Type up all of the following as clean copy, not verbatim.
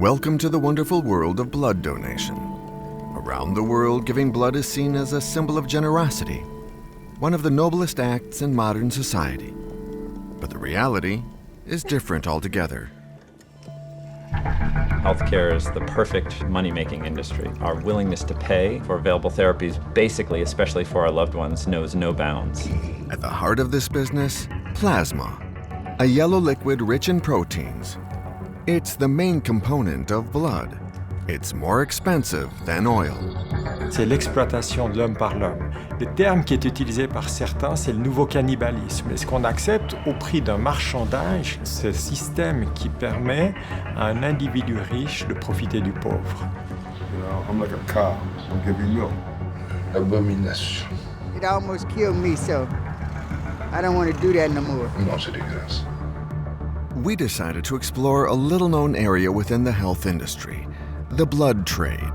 Welcome to the wonderful world of blood donation. Around the world, giving blood is seen as a symbol of generosity, one of the noblest acts in modern society. But the reality is different altogether. Healthcare is the perfect money-making industry. Our willingness to pay for available therapies, basically, especially for our loved ones, knows no bounds. At the heart of this business, plasma, a yellow liquid rich in proteins. It's the main component of blood. It's more expensive than oil. C'est l'exploitation de l'homme par l'homme. Le terme qui est utilisé par certains, c'est le nouveau cannibalisme. Est-ce qu'on accepte au prix d'un marchandage ce système qui permet à un individu riche de profiter du pauvre? You know, I'm like a cow. I'll give you milk. Abomination. It almost killed me, so I don't want to do that no more. No se digas. We decided to explore a little-known area within the health industry, the blood trade.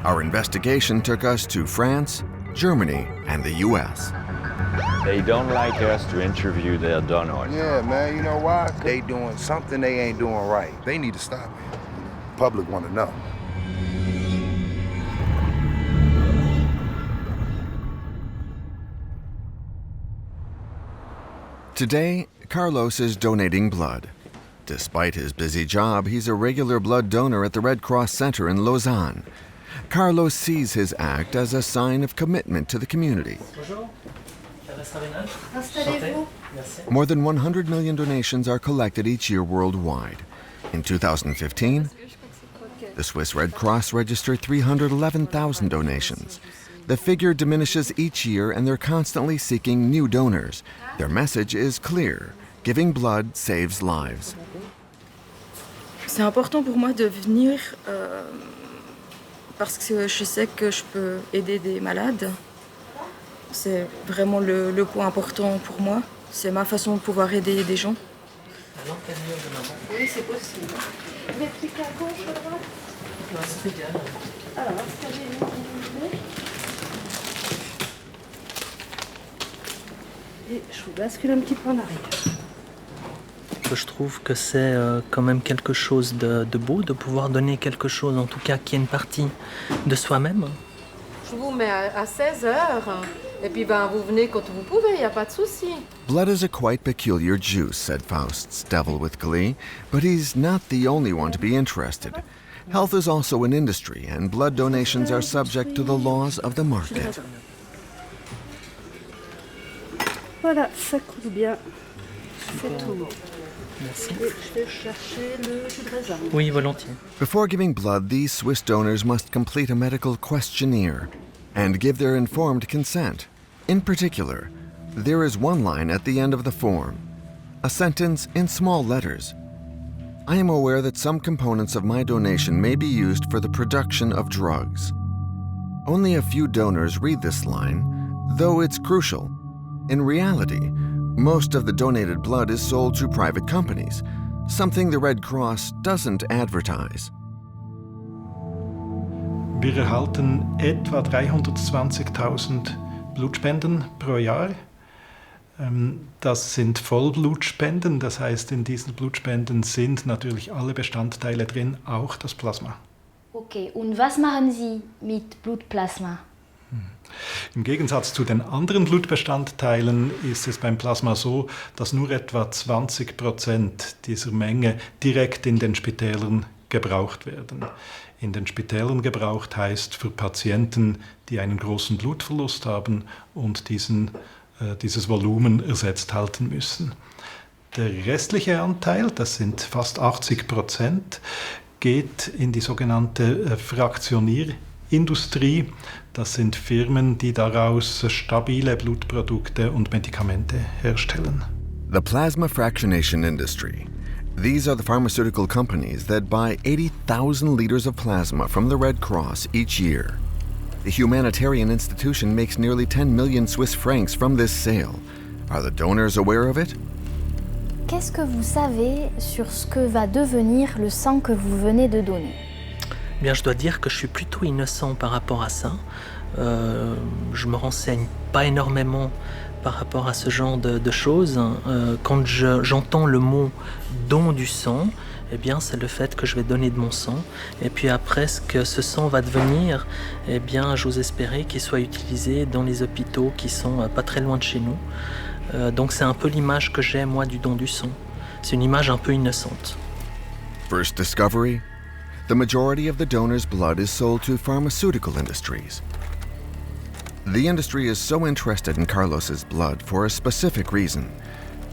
Our investigation took us to France, Germany, and the US. They don't like us to interview their donors. Yeah, man, you know why? They doing something they ain't doing right. They need to stop it. Public want to know. Today, Carlos is donating blood. Despite his busy job, he's a regular blood donor at the Red Cross Center in Lausanne. Carlos sees his act as a sign of commitment to the community. More than 100 million donations are collected each year worldwide. In 2015, the Swiss Red Cross registered 311,000 donations. The figure diminishes each year and they're constantly seeking new donors. Their message is clear. Giving blood saves lives. C'est important pour moi de venir parce que je sais que je peux aider des malades. C'est vraiment le point important pour moi. C'est ma façon de pouvoir aider des gens. Oui, c'est possible. Vous êtes cliqué à gauche ou à droite? Non, c'est idéal. Alors, installez-vous où vous voulez. Et je vous bascule un petit peu en arrière. Je trouve que c'est quand même quelque chose de beau de pouvoir donner quelque chose, en tout cas qui est une partie de soi-même. Je vous mets à 16h et puis vous venez quand vous pouvez, il n'y a pas de souci. Blood is a quite peculiar juice, said Faust's devil with glee, but he's not the only one to be interested. Health is also an industry and blood donations are subject to the laws of the market. Voilà, ça coule bien. C'est tout. Merci. Je vais chercher le jus de raisin. Oui, volontiers. Before giving blood, these Swiss donors must complete a medical questionnaire and give their informed consent. In particular, there is one line at the end of the form, a sentence in small letters. I am aware that some components of my donation may be used for the production of drugs. Only a few donors read this line, though it's crucial. In reality, most of the donated blood is sold to private companies, something the Red Cross doesn't advertise. Wir erhalten etwa 320.000 Blutspenden pro Jahr. Das sind Vollblutspenden, das heißt, in diesen Blutspenden sind natürlich alle Bestandteile drin, auch das Plasma. Okay, und was machen Sie mit Blutplasma? Im Gegensatz zu den anderen Blutbestandteilen ist es beim Plasma so, dass nur etwa 20% dieser Menge direkt in den Spitälern gebraucht werden. In den Spitälern gebraucht heißt für Patienten, die einen großen Blutverlust haben und dieses Volumen ersetzt halten müssen. Der restliche Anteil, das sind fast 80%, geht in die sogenannte Fraktionierindustrie. Das sind Firmen, die daraus stabile Blutprodukte und Medikamente herstellen. The plasma fractionation industry. These are the pharmaceutical companies that buy 80,000 liters of plasma from the Red Cross each year. The humanitarian institution makes nearly 10 million Swiss francs from this sale. Are the donors aware of it? Qu'est-ce que vous savez sur ce que va devenir le sang que vous venez de donner? Bien, je dois dire que je suis plutôt innocent par rapport à ça. Je me renseigne pas énormément par rapport à ce genre de choses. Quand j'entends le mot don du sang, eh bien, c'est le fait que je vais donner de mon sang. Et puis après, ce que ce sang va devenir, eh bien, j'ose espérer qu'il soit utilisé dans les hôpitaux qui sont pas très loin de chez nous. Donc c'est un peu l'image que j'ai, moi, du don du sang. C'est une image un peu innocente. First discovery: the majority of the donor's blood is sold to pharmaceutical industries. The industry is so interested in Carlos's blood for a specific reason.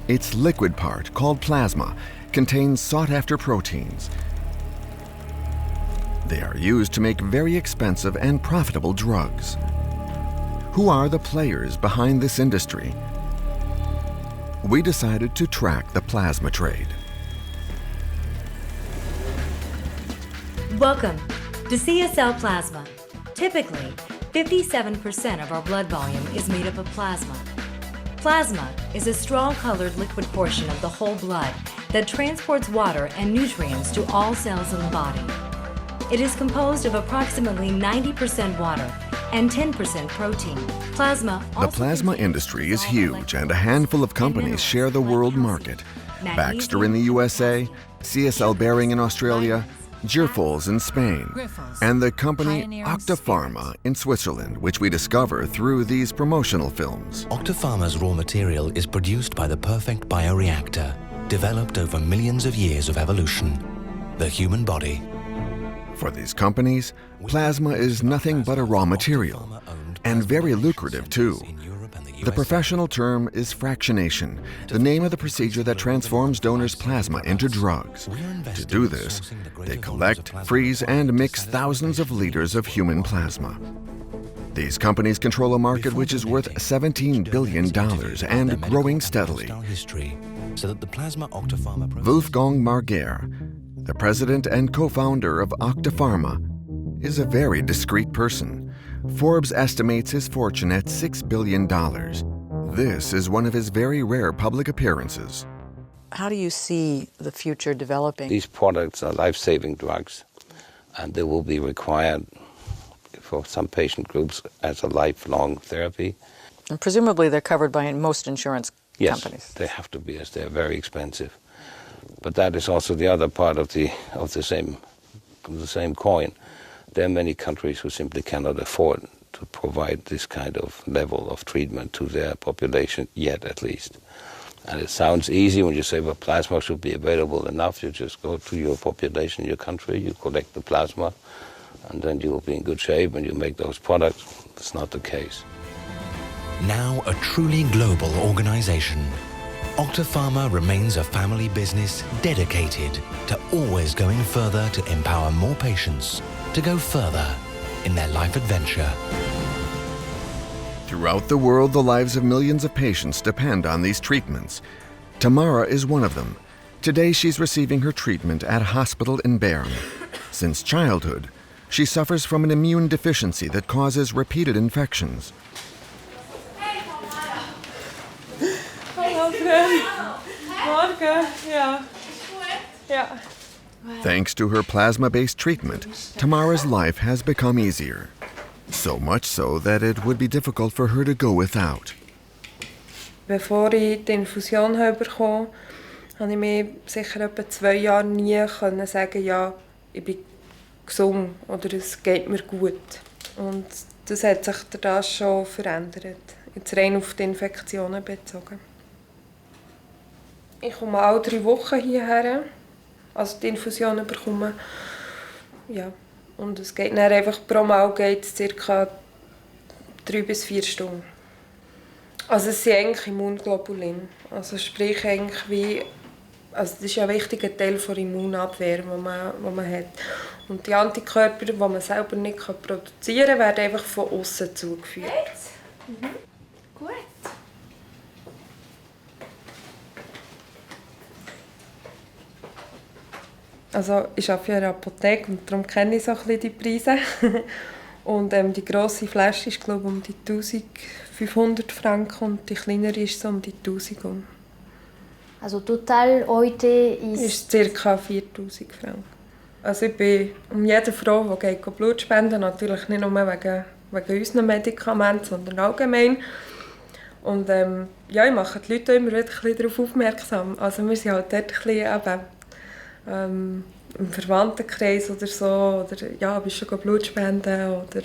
Its liquid part, called plasma, contains sought-after proteins. They are used to make very expensive and profitable drugs. Who are the players behind this industry? We decided to track the plasma trade. Welcome to CSL Plasma. Typically, 57% of our blood volume is made up of plasma. Plasma is a straw-colored liquid portion of the whole blood that transports water and nutrients to all cells in the body. It is composed of approximately 90% water and 10% protein. The plasma industry is huge, and a handful of companies share the world market. Baxter in the USA, CSL Behring in Australia, Girfols in Spain, and the company Octapharma in Switzerland, which we discover through these promotional films. Octapharma's raw material is produced by the perfect bioreactor, developed over millions of years of evolution, the human body. For these companies, plasma is nothing but a raw material, and very lucrative too. The professional term is fractionation, the name of the procedure that transforms donors' plasma into drugs. To do this, they collect, freeze, and mix thousands of liters of human plasma. These companies control a market which is worth $17 billion and growing steadily. Wolfgang Marguer, the president and co-founder of Octapharma, is a very discreet person. Forbes estimates his fortune at $6 billion. This is one of his very rare public appearances. How do you see the future developing? These products are life-saving drugs, and they will be required for some patient groups as a lifelong therapy. And presumably they're covered by most insurance companies. Yes, they have to be, as they're very expensive. But that is also the other part of the same coin. There are many countries who simply cannot afford to provide this kind of level of treatment to their population, yet at least. And it sounds easy when you say, well, plasma should be available enough. You just go to your population, your country, you collect the plasma, and then you will be in good shape and you make those products. That's not the case. Now a truly global organization, Octapharma remains a family business dedicated to always going further to empower more patients to go further in their life adventure. Throughout the world, the lives of millions of patients depend on these treatments. Tamara is one of them. Today, she's receiving her treatment at a hospital in Bern. Since childhood, she suffers from an immune deficiency that causes repeated infections. Hallo, Morgen. Ja. Thanks to her plasma-based treatment, Tamara's life has become easier. So much so that it would be difficult for her to go without. Bevor ich die Infusion bekommen habe, konnte ich mir sicher etwa 2 Jahre nie sagen, ja, ich bin gesund oder es geht mir gut. Und das hat sich dadurch schon verändert, jetzt rein auf die Infektionen bezogen. Ich komme alle 3 Wochen hierher, also die Infusion bekommen. Ja. Und es geht dann einfach pro Mal geht's ca. 3 bis 4 Stunden. Also es sind eigentlich Immunglobulin. Also sprich eigentlich wie, also das ist ja ein wichtiger Teil der Immunabwehr, die man hat. Und die Antikörper, die man selber nicht produzieren kann, werden einfach von außen zugeführt. Mhm. Gut. Also ich arbeite in einer Apotheke und darum kenne ich so ein bisschen die Preise. Und die grosse Flasche ist glaube ich um die 1500 Franken und die kleinere ist so um die 1000. Also total heute ist ca. 4000 Franken. Also ich bin um jede Frau, die geht Blut spenden, natürlich nicht nur wegen unseren Medikamenten, sondern allgemein. Und ja, ich mache die Leute immer wieder ein bisschen darauf aufmerksam. Also wir sind halt dort ein bisschen im Verwandtenkreis oder so, oder ja, bist du schon Blut spenden oder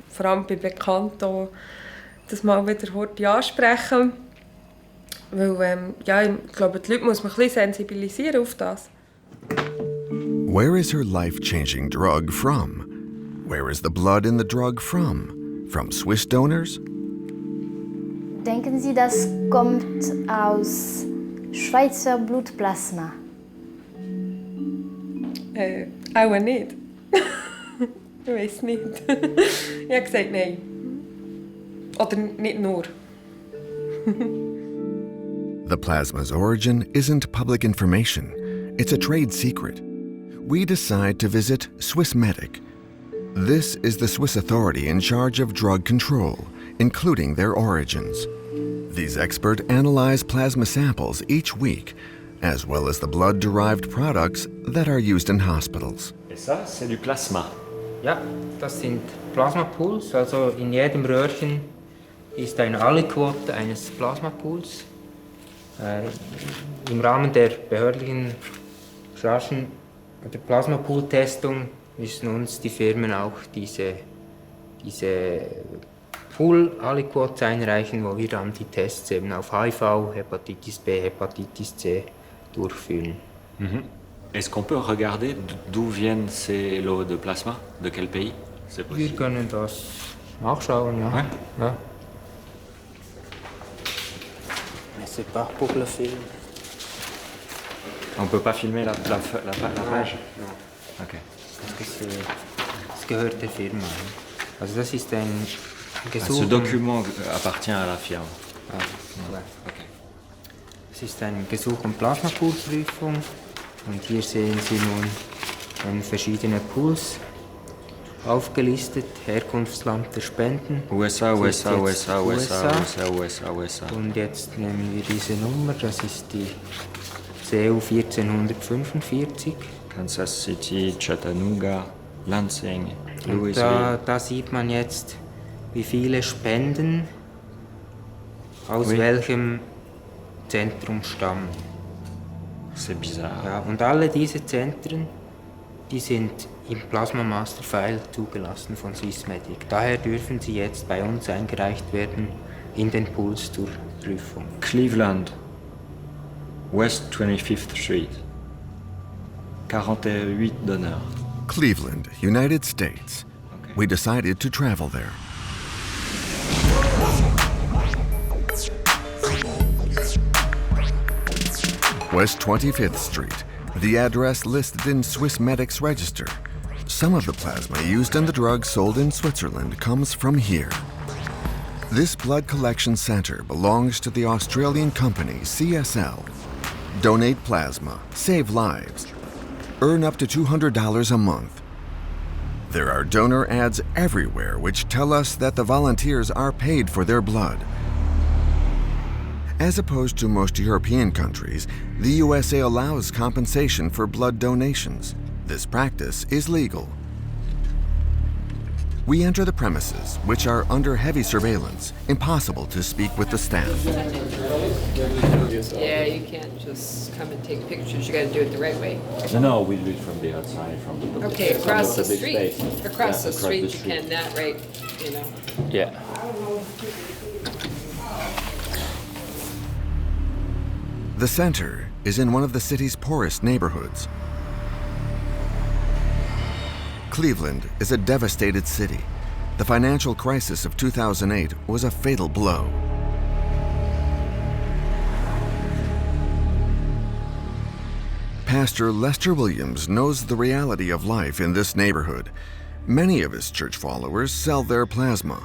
vor allem bei Bekannten das mal wieder heute ansprechen. Weil, ja, ich glaube, die Leute muss man ein bisschen sensibilisieren auf das. Where is her life-changing drug from? Where is the blood in the drug from? From Swiss donors? Denken Sie, das kommt aus Schweizer Blutplasma? Auch nicht. Ich weiß nicht. Ich habe gesagt nein. Oder nicht nur. The plasma's origin isn't public information. It's a trade secret. We decide to visit Swissmedic. This is the Swiss authority in charge of drug control, including their origins. These experts analyze plasma samples each week, as well as the blood-derived products that are used in hospitals. Et ça, c'est du Plasma. Ja, das sind Plasmapools. Also in jedem Röhrchen ist eine Aliquote eines Plasmapools. Im Rahmen der behördlichen raschen der Plasmapool-Testung müssen uns die Firmen auch diese Pool-Aliquotes einreichen, wo wir dann die Tests eben auf HIV, Hepatitis B, Hepatitis C durchführen. Mhm. Est-ce qu'on peut regarder d'où viennent ces lots de plasma? De quel pays? C'est possible. Wir können das nachschauen, ja. Ouais. Ja. Mais c'est pas pour le film. On peut pas filmer la page? Non. Ok. Das gehört der Firma. Also das ist ein Gesuch. Ce document appartient à la firme. Ah, ja. Okay. Es ist ein Gesuch um Plasmapoolprüfung und hier sehen Sie nun verschiedene Pools aufgelistet, Herkunftsland der Spenden. USA. Und jetzt nehmen wir diese Nummer, das ist die CU 1445. Kansas City, Chattanooga, Lansing, Und Louisville. da sieht man jetzt, wie viele Spenden aus welchem Zentrum stammen. C'est bizarre. Ja, und alle diese Zentren, die sind im Plasma Master File zugelassen von Swissmedic. Daher dürfen sie jetzt bei uns eingereicht werden in den Pools zur Prüfung. Cleveland, West 25th Street. 48 donneurs. Cleveland, United States. Okay. We decided to travel there. West 25th Street, the address listed in Swissmedic's register. Some of the plasma used in the drugs sold in Switzerland comes from here. This blood collection center belongs to the Australian company CSL. Donate plasma, save lives. Earn up to $200 a month. There are donor ads everywhere which tell us that the volunteers are paid for their blood. As opposed to most European countries, the USA allows compensation for blood donations. This practice is legal. We enter the premises, which are under heavy surveillance, impossible to speak with the staff. Yeah, you can't just come and take pictures. You got to do it the right way. No, we do it from the outside, from the public. Okay, across the big street. space. Across Yeah, the street, you can that right, you know. Yeah. The center is in one of the city's poorest neighborhoods. Cleveland is a devastated city. The financial crisis of 2008 was a fatal blow. Pastor Lester Williams knows the reality of life in this neighborhood. Many of his church followers sell their plasma.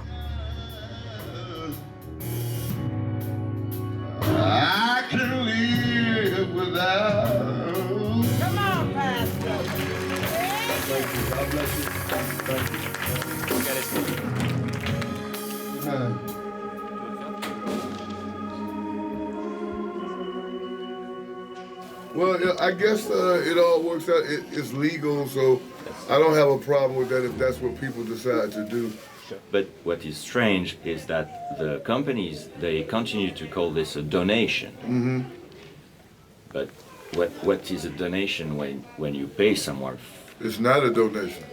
I can live without. Come on, Pastor. Thank you. God bless you. Thank you. Amen. Well, I guess it all works out. It's legal, so I don't have a problem with that if that's what people decide to do. But what is strange is that the companies, they continue to call this a donation. Mm-hmm. But What is a donation when you pay someone? It's not a donation.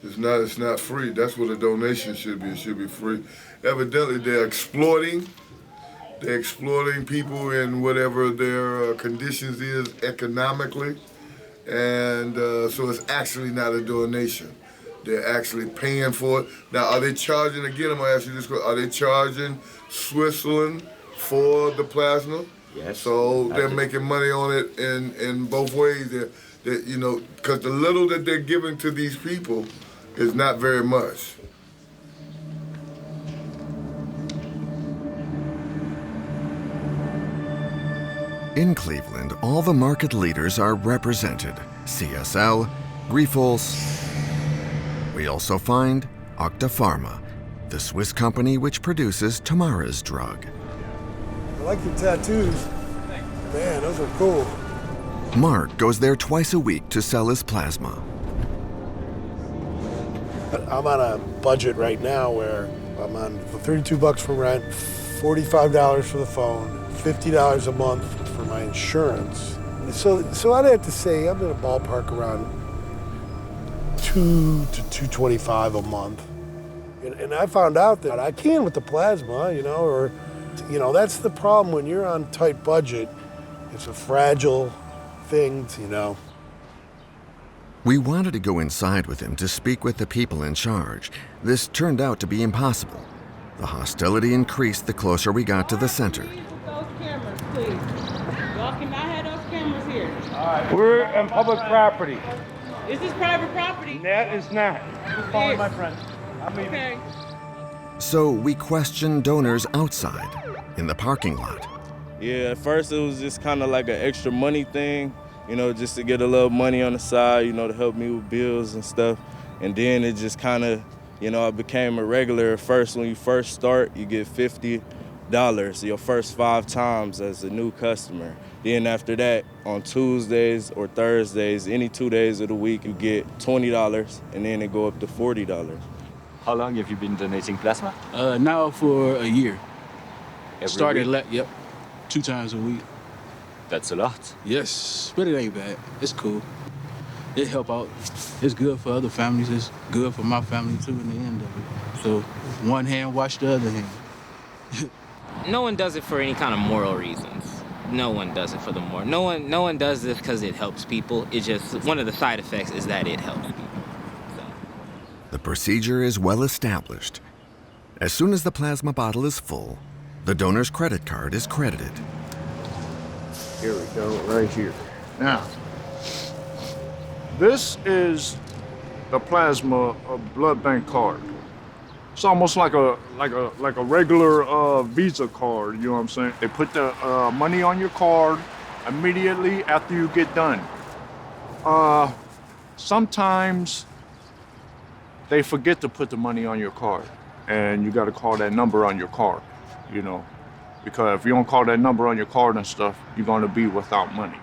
It's not free. That's what a donation should be. It should be free. Evidently, they're exploiting people in whatever their conditions is economically. And so it's actually not a donation. They're actually paying for it. Now, are they charging, again, I'm gonna ask you this question, are they charging Switzerland for the plasma? Yes. So they're making money on it in both ways. That you know, because the little that they're giving to these people is not very much. In Cleveland, all the market leaders are represented. CSL, Grifols. We also find Octapharma, the Swiss company which produces Tamara's drug. I like your tattoos. Man, those are cool. Mark goes there twice a week to sell his plasma. I'm on a budget right now where I'm on $32 for rent, $45 for the phone, $50 a month for my insurance. So I'd have to say I'm in a ballpark around $200 to $225 a month. And I found out that I can with the plasma, that's the problem when you're on a tight budget. It's a fragile thing, We wanted to go inside with him to speak with the people in charge. This turned out to be impossible. The hostility increased the closer we got to the center. Those cameras, please. Y'all cannot have those cameras here. All right, we're on public property. Is this private property? That is not. Just calling my friend. I'm leaving. Okay. So we questioned donors outside, in the parking lot. Yeah, at first it was just kind of like an extra money thing, just to get a little money on the side, to help me with bills and stuff. And then it just kind of, I became a regular. At first, when you first start, you get $50 your first 5 times as a new customer. Then after that, on Tuesdays or Thursdays, any 2 days of the week, you get $20, and then it go up to $40. How long have you been donating plasma? Now for a year. Every week? Yep, 2 times a week. That's a lot. Yes, but it ain't bad. It's cool. It help out. It's good for other families. It's good for my family too in the end of it. So one hand wash the other hand. No one does it for any kind of moral reasons. No one does it for the moral. No one does this because it helps people. It's just one of the side effects is that it helps people. The procedure is well established. As soon as the plasma bottle is full, the donor's credit card is credited. Here we go, right here. Now, this is the plasma blood bank card. It's almost like a regular Visa card, you know what I'm saying? They put the money on your card immediately after you get done. Sometimes they forget to put the money on your card, and you got to call that number on your card, because if you don't call that number on your card and stuff, you're going to be without money.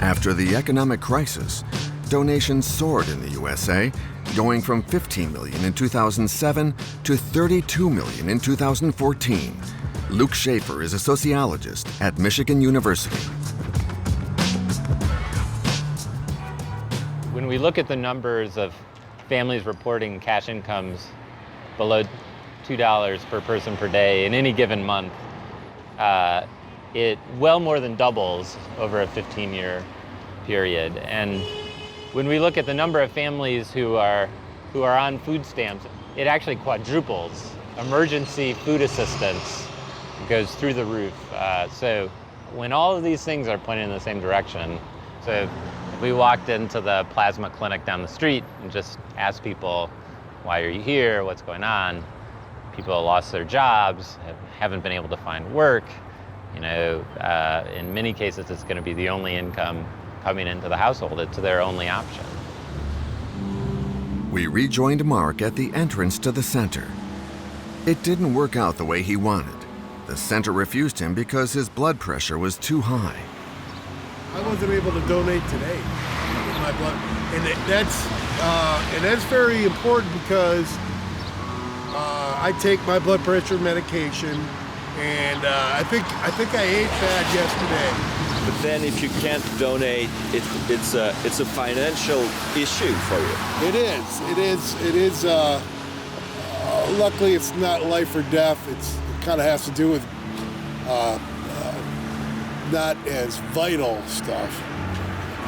After the economic crisis, donations soared in the USA, going from 15 million in 2007 to 32 million in 2014. Luke Schaefer is a sociologist at Michigan University. When we look at the numbers of families reporting cash incomes below $2 per person per day in any given month, it well more than doubles over a 15-year period. And when we look at the number of families who are on food stamps, it actually quadruples. Emergency food assistance goes through the roof. So when all of these things are pointing in the same direction, so if we walked into the plasma clinic down the street and just asked people, why are you here, what's going on? People lost their jobs, haven't been able to find work. In many cases, it's going to be the only income coming into the household. It's their only option. We rejoined Mark at the entrance to the center. It didn't work out the way he wanted. The center refused him because his blood pressure was too high. I wasn't able to donate today with my blood, and that's very important because I take my blood pressure medication, and I think I ate bad yesterday. But then, if you can't donate, it's a financial issue for you. It is. Luckily, it's not life or death. It kind of has to do with not as vital stuff.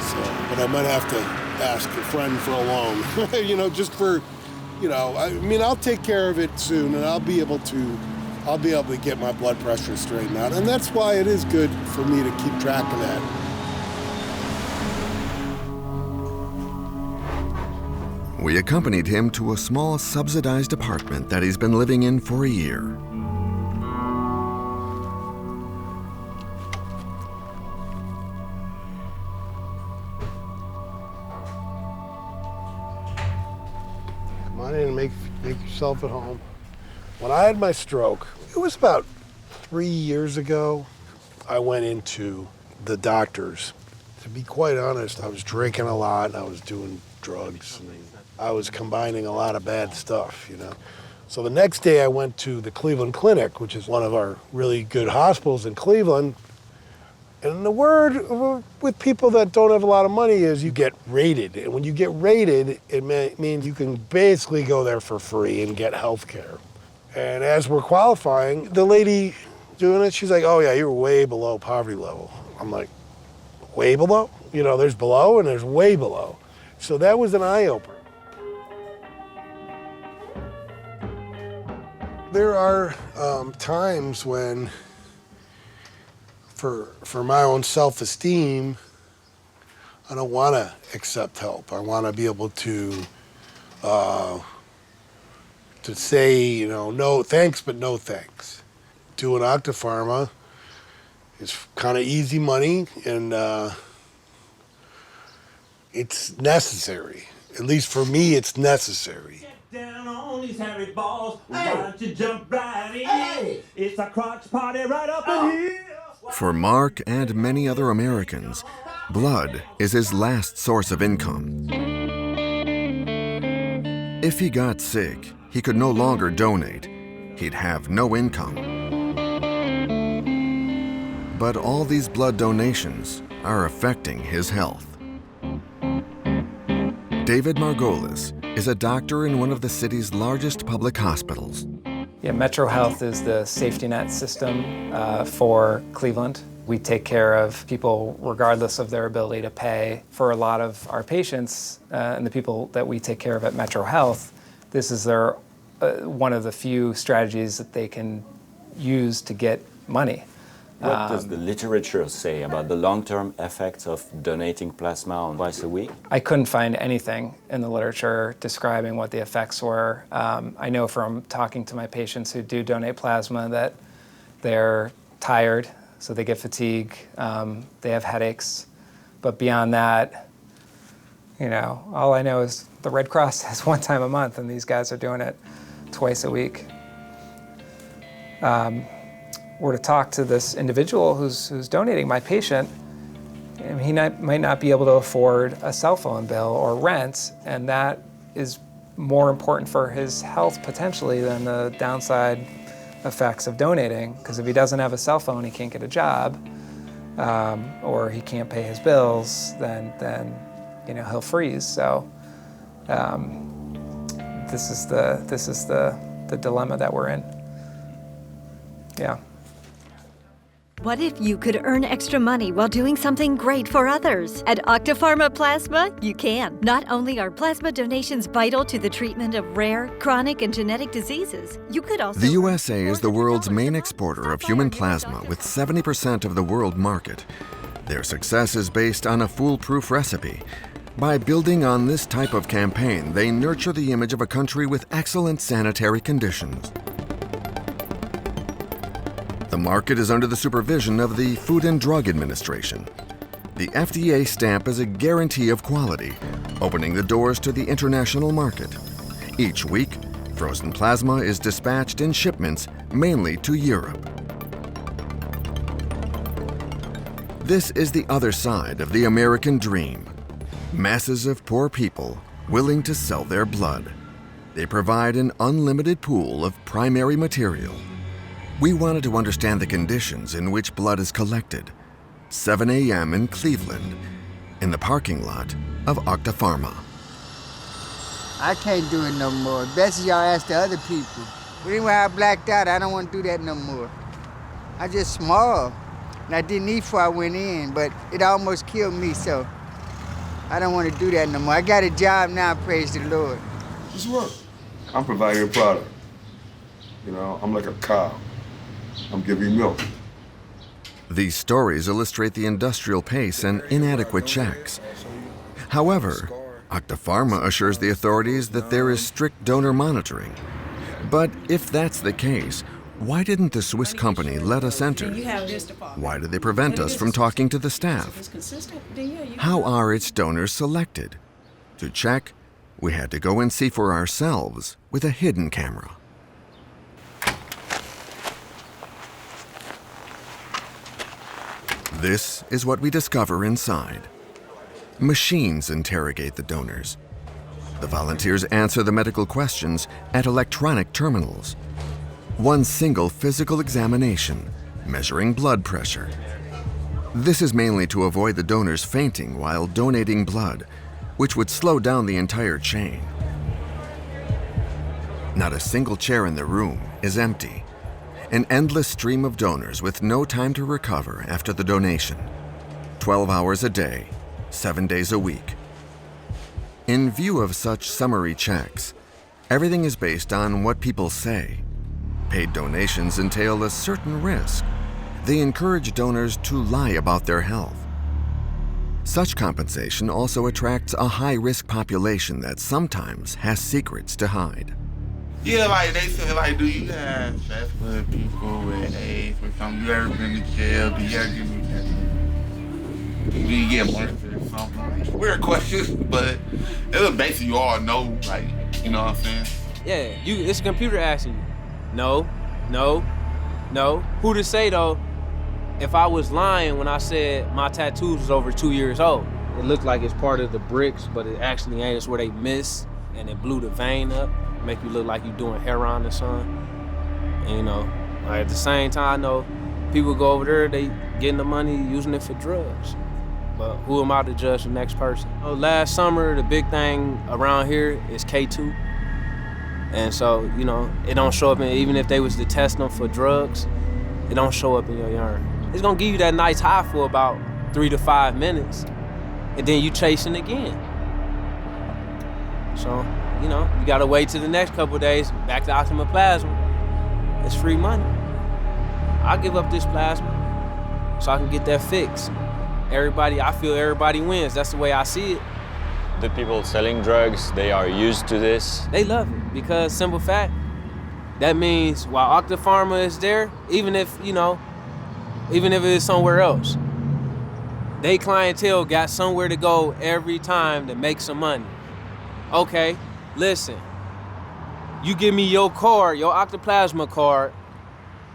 So, but I might have to ask a friend for a loan. Just for, I'll take care of it soon, and I'll be able to get my blood pressure straightened out. And that's why it is good for me to keep track of that. We accompanied him to a small subsidized apartment that he's been living in for a year. Come on in and make yourself at home. When I had my stroke, it was about 3 years ago, I went into the doctors. To be quite honest, I was drinking a lot, I was doing drugs, and I was combining a lot of bad stuff, So the next day I went to the Cleveland Clinic, which is one of our really good hospitals in Cleveland. And the word with people that don't have a lot of money is you get rated. And when you get rated, it means you can basically go there for free and get health care. And as we're qualifying, the lady doing it, she's like, oh yeah, you're way below poverty level. I'm like, way below? There's below and there's way below. So that was an eye-opener. There are times when, for my own self-esteem, I don't want to accept help. I want to be able to say, no thanks, but no thanks. Doing Octapharma is kind of easy money, and it's necessary. At least for me, it's necessary. Down on these hairy balls, why don't you jump right in? It's a crotch party right up in here. For Mark and many other Americans, blood is his last source of income. If he got sick, he could no longer donate. He'd have no income. But all these blood donations are affecting his health. David Margolis is a doctor in one of the city's largest public hospitals. Yeah, Metro Health is the safety net system for Cleveland. We take care of people regardless of their ability to pay. For a lot of our patients and the people that we take care of at Metro Health, this is their one of the few strategies that they can use to get money. What does the literature say about the long-term effects of donating plasma twice a week? I couldn't find anything in the literature describing what the effects were. I know from talking to my patients who do donate plasma that they're tired, so they get fatigue, they have headaches. But beyond that, all I know is the Red Cross has one time a month, and these guys are doing it twice a week. Were to talk to this individual who's donating, my patient, he might not be able to afford a cell phone bill or rent, and that is more important for his health potentially than the downside effects of donating, because if he doesn't have a cell phone, he can't get a job, or he can't pay his bills, then he'll freeze. So this is the dilemma that we're in. Yeah. What if you could earn extra money while doing something great for others? At Octapharma Plasma, you can. Not only are plasma donations vital to the treatment of rare, chronic, and genetic diseases, you could also... The USA is the world's main exporter of human plasma with 70% of the world market. Their success is based on a foolproof recipe. By building on this type of campaign, they nurture the image of a country with excellent sanitary conditions. The market is under the supervision of the Food and Drug Administration. The FDA stamp is a guarantee of quality, opening the doors to the international market. Each week, frozen plasma is dispatched in shipments, mainly to Europe. This is the other side of the American dream. Masses of poor people willing to sell their blood. They provide an unlimited pool of primary material. We wanted to understand the conditions in which blood is collected. 7 a.m. in Cleveland, in the parking lot of Octapharma. I can't do it no more. Best y'all ask the other people. But anyway, I blacked out. I don't want to do that no more. I just small, and I didn't eat before I went in, but it almost killed me, so I don't want to do that no more. I got a job now, praise the Lord. Just work. I'm providing a product. You know, I'm like a cow. I'm giving you milk. These stories illustrate the industrial pace and inadequate checks. However, Octapharma assures the authorities that there is strict donor monitoring. But if that's the case, why didn't the Swiss company let us enter? Why did they prevent us from talking to the staff? How are its donors selected? To check, we had to go and see for ourselves with a hidden camera. This is what we discover inside. Machines interrogate the donors. The volunteers answer the medical questions at electronic terminals. One single physical examination, measuring blood pressure. This is mainly to avoid the donors fainting while donating blood, which would slow down the entire chain. Not a single chair in the room is empty. An endless stream of donors with no time to recover after the donation. 12 hours a day, 7 days a week. In view of such summary checks, everything is based on what people say. Paid donations entail a certain risk. They encourage donors to lie about their health. Such compensation also attracts a high-risk population that sometimes has secrets to hide. Yeah, like they say, like, do you have fast food people with AIDS or something? You ever been to jail? Do you get molested or something? Weird questions, but it was basically you all know, like, you know what I'm saying? Yeah, it's a computer asking you. No. Who to say though, if I was lying when I said my tattoos was over 2 years old? It looked like it's part of the bricks, but it actually ain't. It's where they missed and it blew the vein up. Make you look like you doing heroin or something. And, you know, like at the same time, I know people go over there, they getting the money, using it for drugs. But who am I to judge the next person? Last summer, the big thing around here is K2. And so, you know, it don't show up, even if they was to test them for drugs, it don't show up in your urine. It's gonna give you that nice high for about 3 to 5 minutes, and then you chasing again. So, you know, you gotta wait till the next couple of days, back to Optima Plasma. It's free money. I'll give up this plasma so I can get that fix. I feel everybody wins. That's the way I see it. The people selling drugs, they are used to this. They love it because, simple fact, that means while Octapharma is there, even if it is somewhere else, they clientele got somewhere to go every time to make some money. Okay, listen, you give me your card, your Octaplasma card,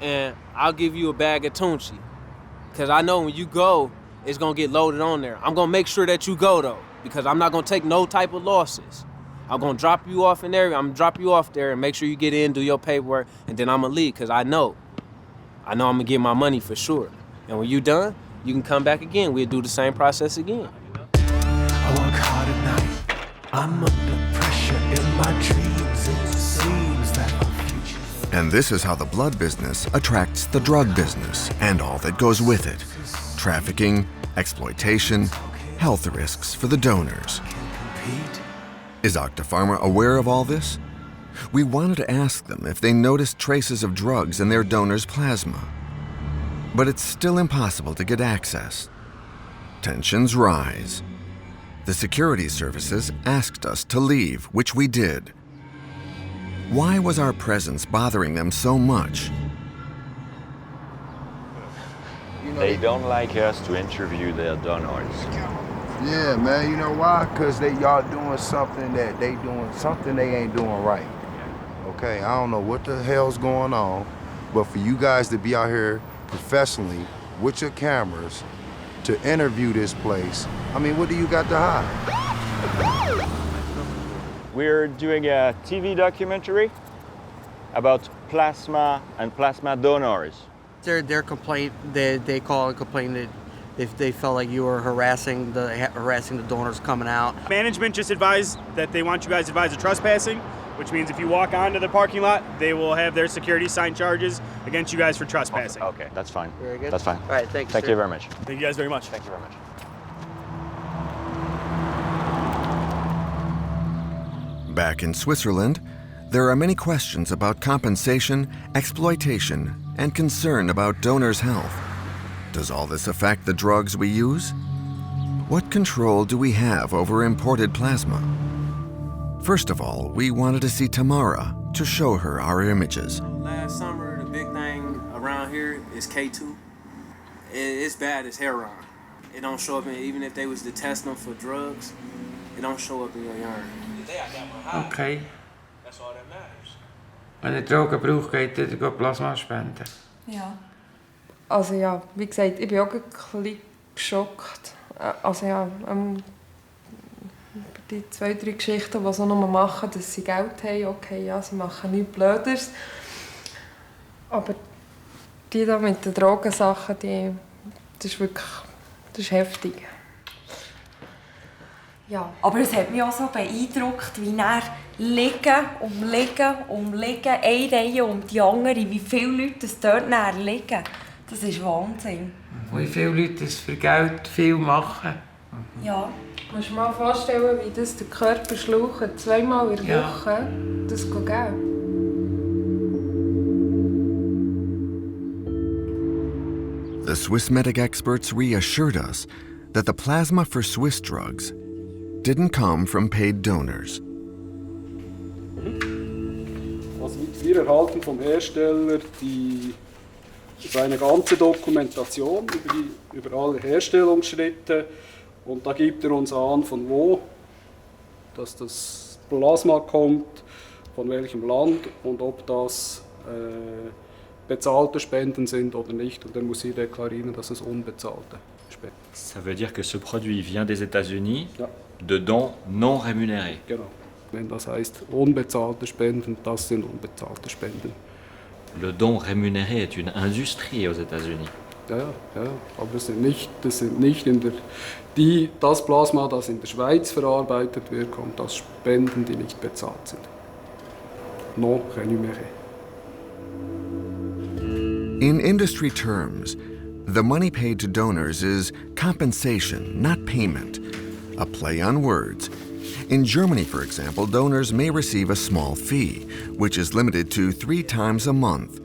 and I'll give you a bag of Tunchi. Because I know when you go, it's gonna get loaded on there. I'm gonna make sure that you go though, because I'm not gonna take no type of losses. I'm gonna drop you off in there, I'm gonna drop you off there and make sure you get in, do your paperwork, and then I'm gonna leave, because I know I'm gonna get my money for sure. And when you done, you can come back again. We'll do the same process again. I work hard at night. I'm under pressure in my dreams. It seems that my future. And this is how the blood business attracts the drug business and all that goes with it. Trafficking, exploitation, health risks for the donors. Is Octapharma aware of all this? We wanted to ask them if they noticed traces of drugs in their donors' plasma. But it's still impossible to get access. Tensions rise. The security services asked us to leave, which we did. Why was our presence bothering them so much? They don't like us to interview their donors. Yeah, man, you know why? Because y'all doing something they ain't doing right. Okay, I don't know what the hell's going on, but for you guys to be out here professionally with your cameras to interview this place, I mean, what do you got to hide? We're doing a TV documentary about plasma and plasma donors. Their complaint, they call and complain that if they felt like you were harassing the donors coming out. Management just advised that they want you guys advised of trespassing, which means if you walk onto the parking lot, they will have their security sign charges against you guys for trespassing. Okay, that's fine. Very good. That's fine. All right, thank you. Thank you very much. Thank you guys very much. Thank you very much. Back in Switzerland, there are many questions about compensation, exploitation, and concern about donors' health. Does all this affect the drugs we use? What control do we have over imported plasma? First of all, we wanted to see Tamara to show her our images. Last summer, the big thing around here is K2. It's bad as heroin. It don't show up, even if they was to test them for drugs, it don't show up in your urine. Okay. That's all that matters. Wenn ihr Drogen braucht, geht ihr Plasma spenden. Ja. Also ja, wie gesagt, ich bin auch ein bisschen geschockt. Also ja, die 2, 3 Geschichten, die sie nur machen, dass sie Geld haben, okay, ja, sie machen nichts Blödes. Aber die da mit den Drogensachen, das ist wirklich, das ist heftig. Ja, aber es hat mich auch so beeindruckt, wie er liegen, eine Reihe um die andere, wie viele Leute dort liegen. Das ist Wahnsinn. Wie viele Leute das für Geld viel machen. Ja. Du musst dir mal vorstellen, wie das der Körper schlaucht, 2-mal in der Woche. Das geht Geld. The Swiss medic experts reassured us that the plasma for Swiss drugs didn't come from paid donors. Also wir erhalten vom Hersteller seine ganze Dokumentation über alle Herstellungsschritte und da gibt uns an, von wo dass das Plasma kommt, von welchem Land und ob das bezahlte Spenden sind oder nicht. Und dann muss ich deklarieren, dass es unbezahlte Spenden sind. Ça veut dire que ce produit vient des États-Unis, de dons non rémunérés. Genau. Wenn das heißt unbezahlte Spenden, das sind unbezahlte Spenden. Le don rémunéré est une industrie aux États-Unis. Ja, aber das sind nicht das Plasma, das in der Schweiz verarbeitet wird, kommt aus Spenden, die nicht bezahlt sind. Non rémunéré. In industry terms, the money paid to donors is compensation, not payment, a play on words. In Germany, for example, donors may receive a small fee, which is limited to 3 times a month.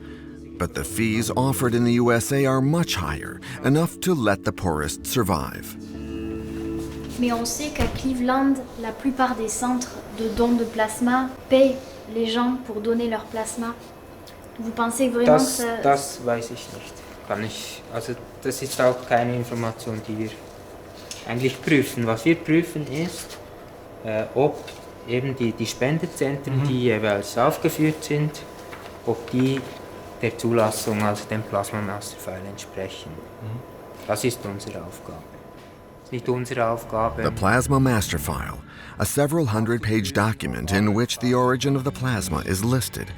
But the fees offered in the USA are much higher, enough to let the poorest survive. Mais on sait qu'à Cleveland, la plupart des centres de dons de plasma paient les gens pour donner leur plasma. Vous pensez vraiment que das weiß ich nicht. Also das ist auch keine Information, die wir eigentlich prüfen. Was wir prüfen ist, ob eben die Spendezentren, die jeweils aufgeführt sind, ob die der Zulassung, also dem Plasma Masterfile entsprechen. Das ist unsere Aufgabe. Nicht unsere Aufgabe. The Plasma Master File, a several hundred-page document in which the origin of the plasma is listed.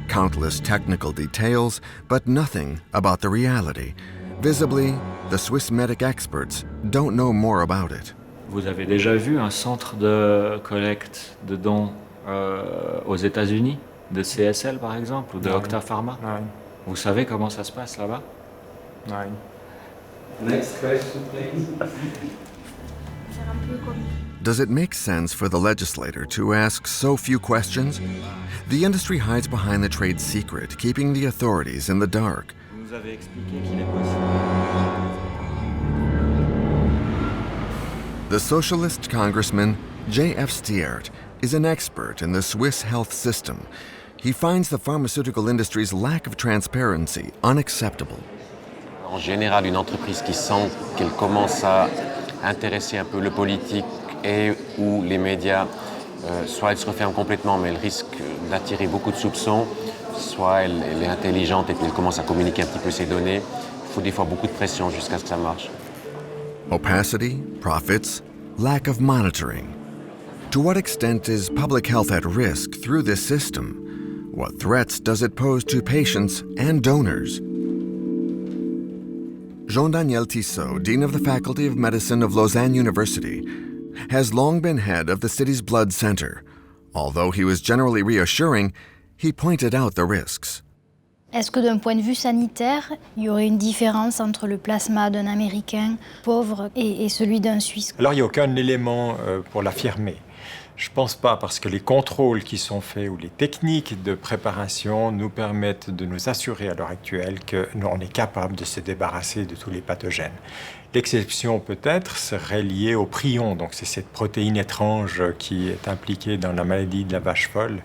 Countless technical details, but nothing about the reality. Visibly, the Swiss medic experts don't know more about it. Vous avez déjà vu un centre de collecte de dons aux États-Unis, de CSL par exemple, ou de Octa Pharma? Nein. Vous savez comment ça se passe là-bas? Nein. Next question, please. Does it make sense for the legislator to ask so few questions? The industry hides behind the trade secret, keeping the authorities in the dark. Vous avez expliqué qu'il est possible. The socialist congressman J.F. Stiert is an expert in the Swiss health system. He finds the pharmaceutical industry's lack of transparency unacceptable. En général, une entreprise qui sent qu'elle commence à intéresser un peu le politique et ou les médias, soit elle se referme complètement, mais elle risque d'attirer beaucoup de soupçons, soit elle est intelligente et puis elle commence à communiquer un petit peu ses données. Il faut des fois beaucoup de pression jusqu'à ce que ça marche. Opacity, profits, lack of monitoring. To what extent is public health at risk through this system? What threats does it pose to patients and donors? Jean-Daniel Tissot, Dean of the Faculty of Medicine of Lausanne University, has long been head of the city's blood center. Although he was generally reassuring, he pointed out the risks. Est-ce que d'un point de vue sanitaire, il y aurait une différence entre le plasma d'un Américain pauvre et celui d'un Suisse? Alors il n'y a aucun élément pour l'affirmer. Je ne pense pas, parce que les contrôles qui sont faits ou les techniques de préparation nous permettent de nous assurer à l'heure actuelle qu'on est capable de se débarrasser de tous les pathogènes. L'exception peut-être serait liée au prion, donc c'est cette protéine étrange qui est impliquée dans la maladie de la vache folle.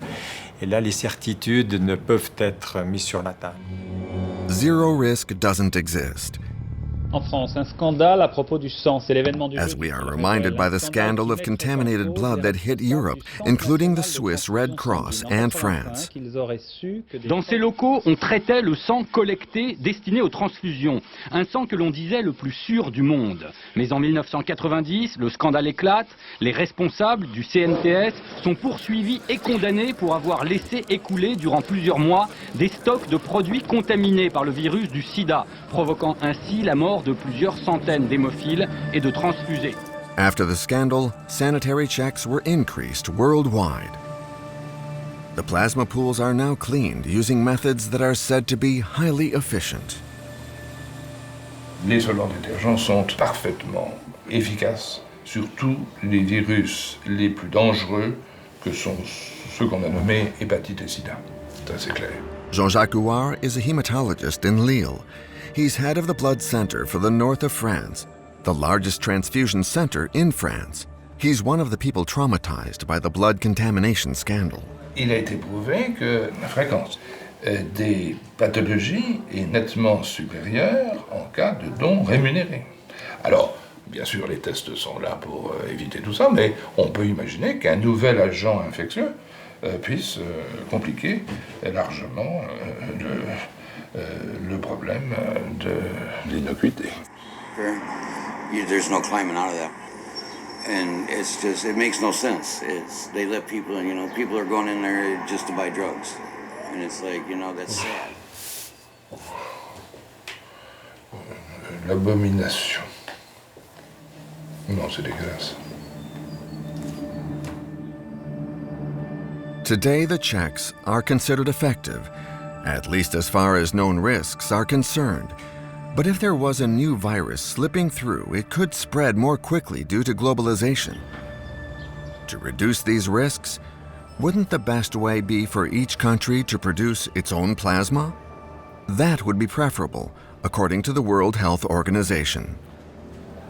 Et là, les certitudes ne peuvent être mises sur la table. Zero risk doesn't exist. En France, un scandale à propos du sang, c'est l'événement du As we are reminded by the scandal of contaminated blood that hit Europe, including the Swiss Red Cross and France. Dans ces locaux, on traitait le sang collecté destiné aux transfusions, un sang que l'on disait le plus sûr du monde. Mais en 1990, le scandale éclate, les responsables du CNTS sont poursuivis et condamnés pour avoir laissé écouler durant plusieurs mois des stocks de produits contaminés par le virus du sida, provoquant ainsi la mort de plusieurs centaines d'hémophiles et de transfusés. After the scandal, sanitary checks were increased worldwide. The plasma pools are now cleaned using methods that are said to be highly efficient. Les solvants détergents sont parfaitement efficaces sur tous les virus les plus dangereux que sont ceux qu'on a nommés hépatite et sida. Ça, c'est clair. Jean-Jacques Houard is a hematologist in Lille. He's head of the blood center for the north of France, the largest transfusion center in France. He's one of the people traumatized by the blood contamination scandal. Il a été prouvé que la fréquence des pathologies est nettement supérieure en cas de dons rémunérés. Alors, bien sûr, les tests sont là pour éviter tout ça, mais on peut imaginer qu'un nouvel agent infectieux puisse compliquer largement le problème de l'innocuité. There's no climbing out of that. And it's just, it makes no sense. They let people in, people are going in there just to buy drugs. And it's like, that's sad. L'abomination. Non, c'est dégueulasse. Today, the checks are considered effective, at least as far as known risks are concerned. But if there was a new virus slipping through, it could spread more quickly due to globalization. To reduce these risks, wouldn't the best way be for each country to produce its own plasma? That would be preferable, according to the World Health Organization.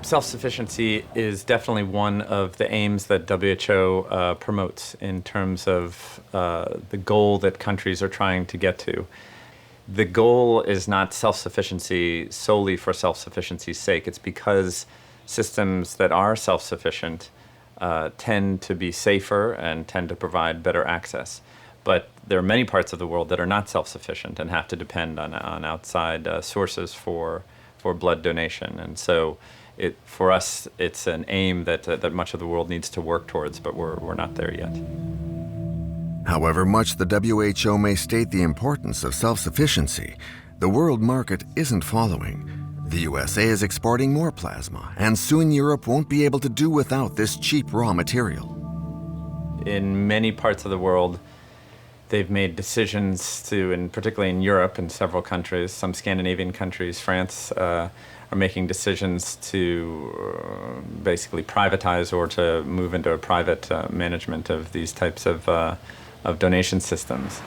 Self-sufficiency is definitely one of the aims that WHO promotes in terms of the goal that countries are trying to get to. The goal is not self-sufficiency solely for self-sufficiency's sake. It's because systems that are self-sufficient tend to be safer and tend to provide better access. But there are many parts of the world that are not self-sufficient and have to depend on outside sources for blood donation. And so for us, it's an aim that much of the world needs to work towards, but we're not there yet. However much the WHO may state the importance of self-sufficiency, the world market isn't following. The USA is exporting more plasma, and soon Europe won't be able to do without this cheap raw material. In many parts of the world, they've made decisions to, and particularly in Europe, in several countries, some Scandinavian countries, France, are making decisions to basically privatize or to move into a private management of these types of donation systems.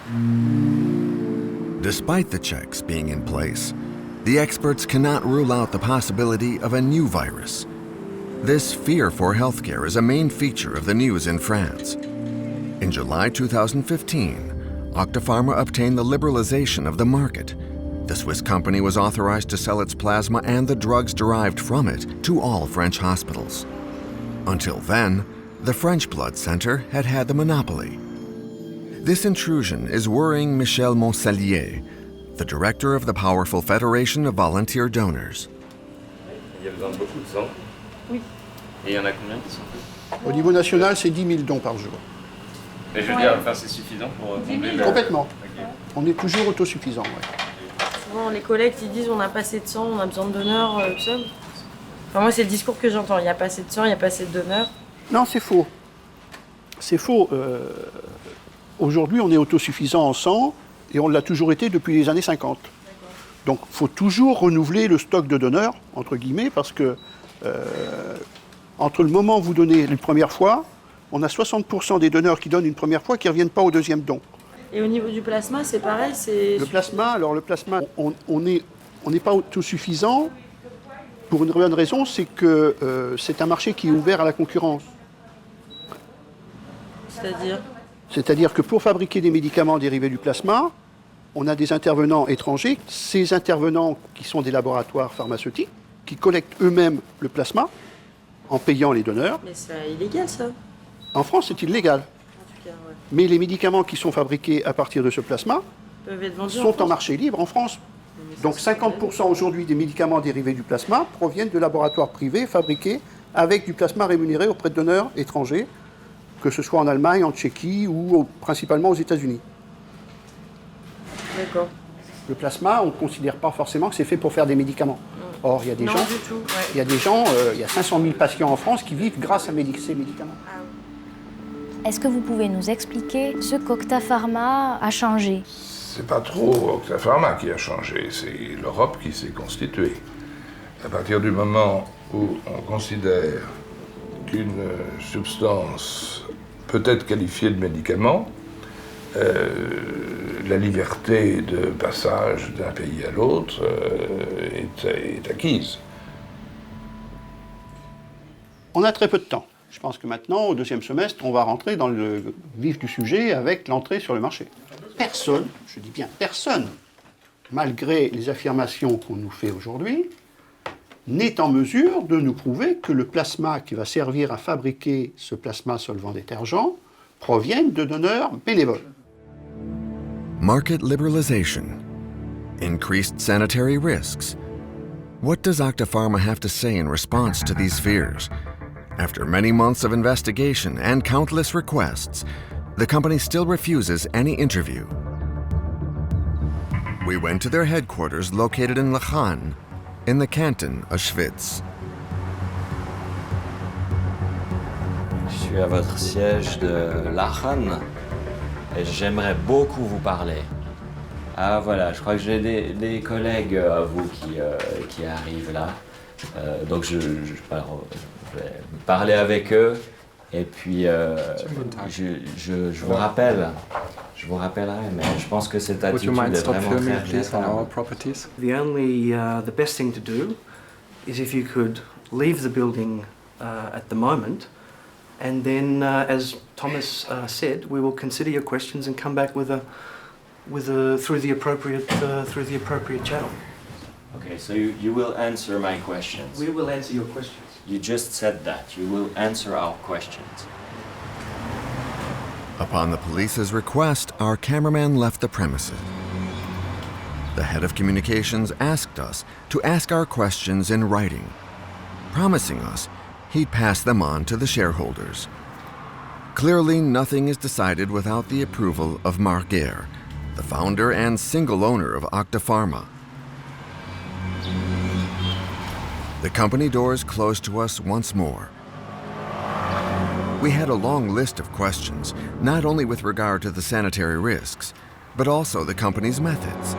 Despite the checks being in place, the experts cannot rule out the possibility of a new virus. This fear for healthcare is a main feature of the news in France. In July 2015, Octapharma obtained the liberalization of the market. The Swiss company was authorized to sell its plasma and the drugs derived from it to all French hospitals. Until then, the French Blood Center had had the monopoly. This intrusion is worrying Michel Moncellier, the director of the powerful Federation of Volunteer Donors. Il y a besoin de beaucoup de sang. Oui. Et il y en a combien de sang? Au niveau national, c'est 10 000 dons par jour. Et je veux dire, enfin, c'est suffisant pour combler le... Complètement. Ok. On est toujours autosuffisant. Ouais. Souvent, les collectes, ils disent on n'a pas assez de sang, on a besoin de donneurs, tout ça. Enfin, moi, c'est le discours que j'entends. Il n'y a pas assez de sang, il n'y a pas assez de donneurs. Non, c'est faux. C'est faux. Aujourd'hui, on est autosuffisant en sang et on l'a toujours été depuis les années 50. Donc, il faut toujours renouveler le stock de donneurs, entre guillemets, parce que entre le moment où vous donnez une première fois, on a 60% des donneurs qui donnent une première fois qui ne reviennent pas au deuxième don. Et au niveau du plasma, c'est pareil, c'est... Le plasma, on n'est pas autosuffisant pour une bonne raison, c'est que c'est un marché qui est ouvert à la concurrence. C'est-à-dire ? C'est-à-dire que pour fabriquer des médicaments dérivés du plasma, on a des intervenants étrangers. Ces intervenants qui sont des laboratoires pharmaceutiques, qui collectent eux-mêmes le plasma en payant les donneurs. Mais c'est illégal, ça. En France, c'est illégal. En tout cas, ouais. Mais les médicaments qui sont fabriqués à partir de ce plasma Peuvent être vendus sont en marché libre en France. Donc 50% aujourd'hui des médicaments dérivés du plasma proviennent de laboratoires privés fabriqués avec du plasma rémunéré auprès de donneurs étrangers, que ce soit en Allemagne, en Tchéquie ou principalement aux États-Unis. D'accord. Le plasma, on ne considère pas forcément que c'est fait pour faire des médicaments. Or, il y a des gens, du tout, ouais. il y a des gens, il y a 500 000 patients en France qui vivent grâce à ces médicaments. Est-ce que vous pouvez nous expliquer ce qu'Octa Pharma a changé? C'est pas trop Octa Pharma qui a changé, c'est l'Europe qui s'est constituée. À partir du moment où on considère qu'une substance peut être qualifiée de médicament, la liberté de passage d'un pays à l'autre est acquise. On a très peu de temps. Je pense que maintenant, au deuxième semestre, on va rentrer dans le vif du sujet avec l'entrée sur le marché. Personne, je dis bien personne, malgré les affirmations qu'on nous fait aujourd'hui, n'est en mesure de nous prouver que le plasma qui va servir à fabriquer ce plasma solvant détergent provienne de donneurs bénévoles. Market liberalization. Increased sanitary risks. What does Octa Pharma have to say in response to these fears? After many months of investigation and countless requests, the company still refuses any interview. We went to their headquarters located in Lachan, in the canton of Schwyz. Je suis à votre siège de Lachan et j'aimerais beaucoup vous parler. Ah voilà, je crois que j'ai des collègues à vous qui arrivent là. Donc je vais parler avec eux et puis je vous rappelle. Je vous rappellerai, mais je pense que cette attitude est vraiment très The best thing to do is if you could leave the building at the moment, and then, as Thomas said, we will consider your questions and come back through the appropriate channel. Okay, so you will answer my questions. We will answer your questions. You just said that. You will answer our questions. Upon the police's request, our cameraman left the premises. The head of communications asked us to ask our questions in writing, promising us he'd pass them on to the shareholders. Clearly, nothing is decided without the approval of Marc Guerre, the founder and single owner of Octa Pharma. The company doors closed to us once more. We had a long list of questions, not only with regard to the sanitary risks, but also the company's methods.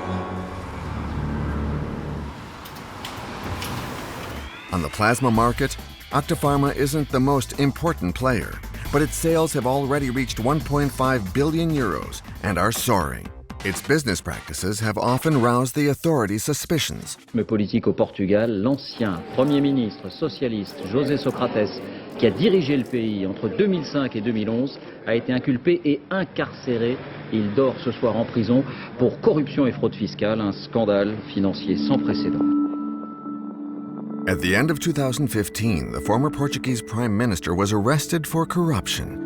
On the plasma market, Octa Pharma isn't the most important player, but its sales have already reached 1.5 billion euros and are soaring. Its business practices have often roused the authorities' suspicions. Le politique au Portugal, l'ancien Premier ministre socialiste José Socrates, qui a dirigé le pays entre 2005 et 2011, a été inculpé et incarcéré. Il dort ce soir en prison pour corruption et fraude fiscale, un scandale financier sans précédent. At the end of 2015, the former Portuguese Prime Minister was arrested for corruption.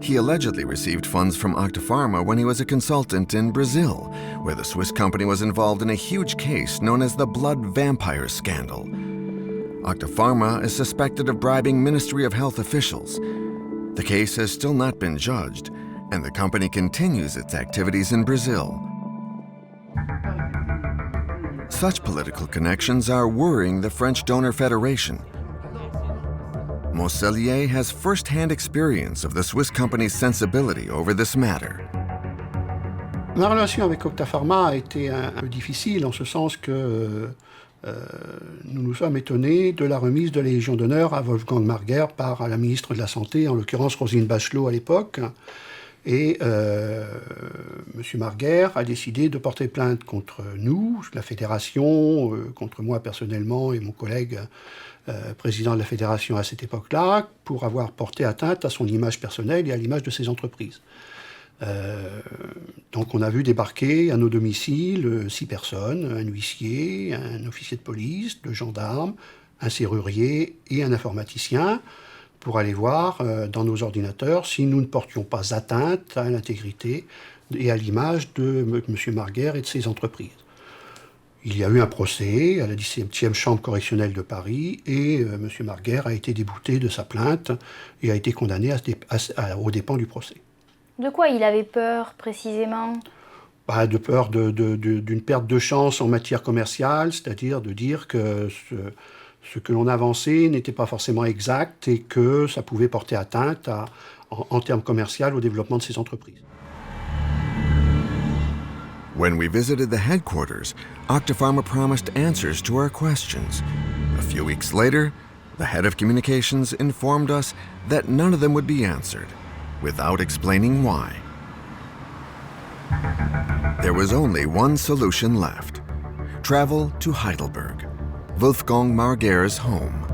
He allegedly received funds from Octa Pharma when he was a consultant in Brazil, where the Swiss company was involved in a huge case known as the Blood Vampire Scandal. Octapharma is suspected of bribing Ministry of Health officials. The case has still not been judged, and the company continues its activities in Brazil. Such political connections are worrying the French Donor Federation. Mosselier has first-hand experience of the Swiss company's sensibility over this matter. Ma relation avec Octapharma a été un peu difficile en ce sens que nous nous sommes étonnés de la remise de la Légion d'honneur à Wolfgang Marguer par la ministre de la Santé, en l'occurrence Roselyne Bachelot à l'époque. Et M. Marguer a décidé de porter plainte contre nous, la fédération, contre moi personnellement et mon collègue président de la fédération à cette époque-là, pour avoir porté atteinte à son image personnelle et à l'image de ses entreprises. Donc on a vu débarquer à nos domiciles 6 personnes, un huissier, un officier de police, 2 gendarmes, un serrurier et un informaticien, pour aller voir dans nos ordinateurs si nous ne portions pas atteinte à l'intégrité et à l'image de M. Marguer et de ses entreprises. Il y a eu un procès à la 17e chambre correctionnelle de Paris et M. Marguer a été débouté de sa plainte et a été condamné aux dépens du procès. De quoi il avait peur précisément? De peur d'une perte de chance en matière commerciale, c'est-à-dire de dire que ce que l'on avançait n'était pas forcément exact et que ça pouvait porter atteinte en termes commerciaux au développement de ces entreprises. When we visited the headquarters, Octapharma promised answers to our questions. A few weeks later, the head of communications informed us that none of them would be answered, without explaining why. There was only one solution left: travel to Heidelberg, Wolfgang Marguer's home.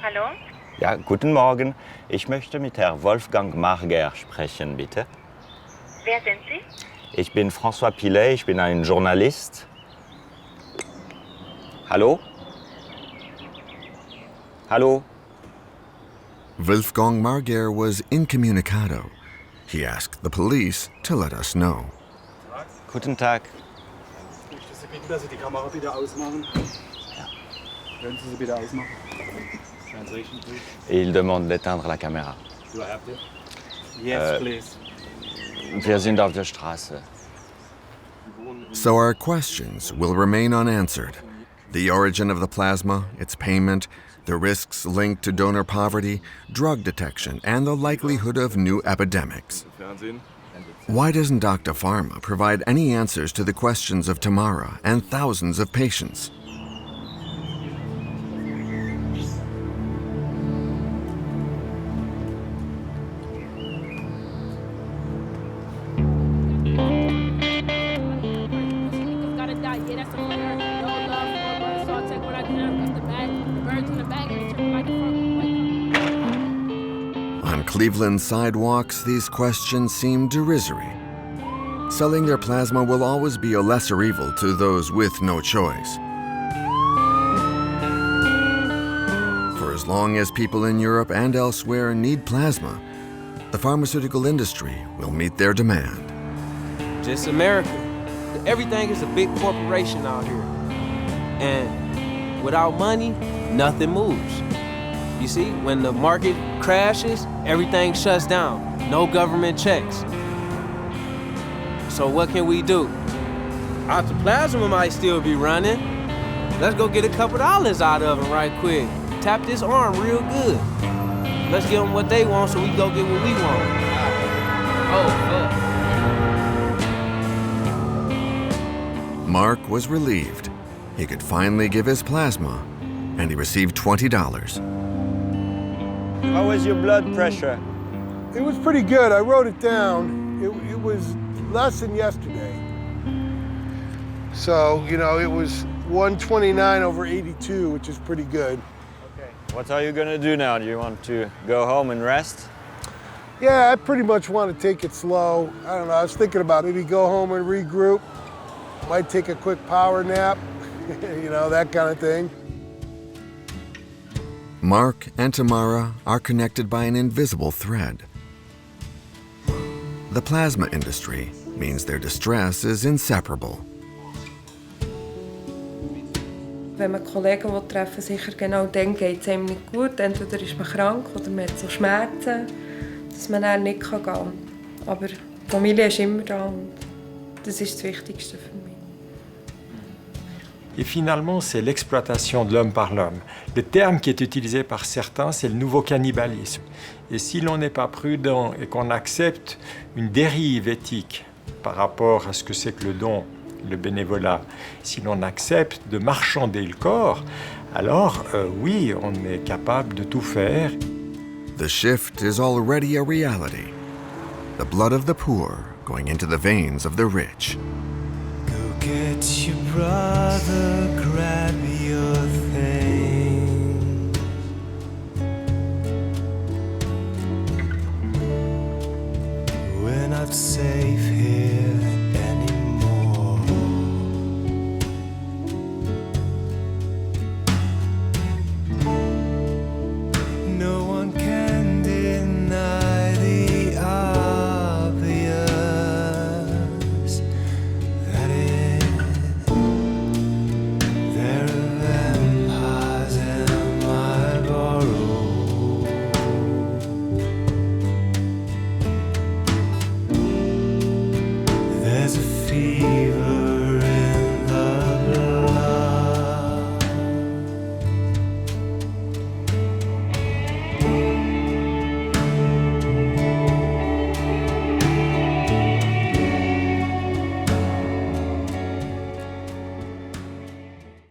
Hallo? Ja, guten Morgen. Ich möchte mit Herrn Wolfgang Marguer sprechen, bitte. Wer sind Sie? Ich bin François Pilet, ich bin ein Journalist. Hallo? Hallo? Wolfgang Marguer was incommunicado. He asked the police to let us know. Guten Tag. Möchten Sie bitten, dass Sie die Kamera bitte ausmachen? Ja. Können Sie sie bitte ausmachen? Translation, please. Et il demande d'éteindre la caméra. Do I have to? Yes, please. Wir sind auf der Straße. So our questions will remain unanswered. The origin of the plasma, its payment, the risks linked to donor poverty, drug detection, and the likelihood of new epidemics. Why doesn't Octapharma provide any answers to the questions of Tamara and thousands of patients? On Cleveland sidewalks, these questions seem derisory. Selling their plasma will always be a lesser evil to those with no choice. For as long as people in Europe and elsewhere need plasma, the pharmaceutical industry will meet their demand. Just America. Everything is a big corporation out here. And without money, nothing moves. You see, when the market crashes, everything shuts down. No government checks. So what can we do? Octaplasma might still be running. Let's go get a couple dollars out of them right quick. Tap this arm real good. Let's give them what they want so we go get what we want. Oh, fuck. Mark was relieved. He could finally give his plasma, and he received $20. How was your blood pressure? It was pretty good. I wrote it down. It was less than yesterday. So, you know, it was 129/82, which is pretty good. Okay. What are you gonna do now? Do you want to go home and rest? Yeah, I pretty much want to take it slow. I don't know, I was thinking about maybe go home and regroup. Might take a quick power nap, you know, that kind of thing. Mark and Tamara are connected by an invisible thread. The plasma industry means their distress is inseparable. Wenn man Kollegen treffen, sicher genau dann geht es einem nicht gut. Entweder ist man krank oder man hat so Schmerzen, dass man dann nicht gehen kann. Aber die Familie ist immer da und das ist das Wichtigste für mich. Et finalement, c'est l'exploitation de l'homme par l'homme. Le terme qui est utilisé par certains, c'est le nouveau cannibalisme. Et si l'on n'est pas prudent et qu'on accepte une dérive éthique par rapport à ce que c'est que le don, le bénévolat, si l'on accepte de marchander le corps, alors oui, on est capable de tout faire. The shift is already a reality. The blood of the poor going into the veins of the rich. Go get your brother.